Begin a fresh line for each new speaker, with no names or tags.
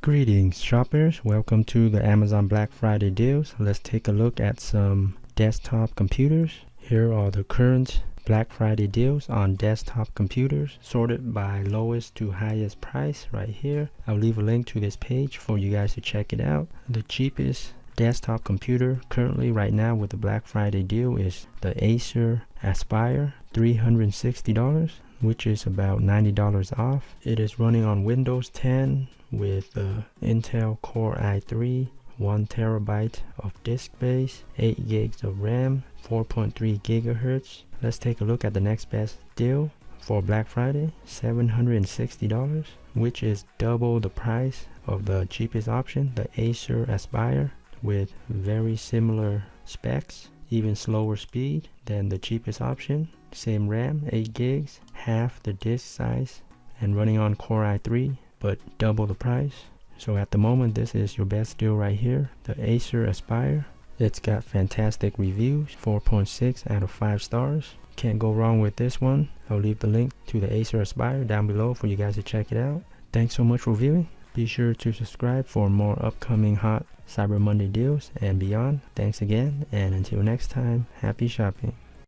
Greetings shoppers, welcome to the Amazon Black Friday deals. Let's take a look at some desktop computers. Here are the current Black Friday deals on desktop computers, sorted by lowest to highest price right here. I'll leave a link to this page for you guys to check it out. The cheapest desktop computer currently right now with the Black Friday deal is the Acer Aspire, $360, which is about $90 off. It is running on Windows 10 with the Intel Core i3, 1 terabyte of disk space, 8 gigs of RAM, 4.3 gigahertz. Let's take a look at the next best deal for Black Friday, $760, which is double the price of the cheapest option, the Acer Aspire, with very similar specs, even slower speed than the cheapest option. Same RAM, 8 gigs, half the disk size, and running on Core i3, but double the price. So at the moment, this is your best deal right here, the Acer Aspire. It's got fantastic reviews, 4.6 out of 5 stars. Can't go wrong with this one. I'll leave the link to the Acer Aspire down below for you guys to check it out. Thanks so much for viewing. Be sure to subscribe for more upcoming hot Cyber Monday deals and beyond. Thanks again, and until next time, happy shopping.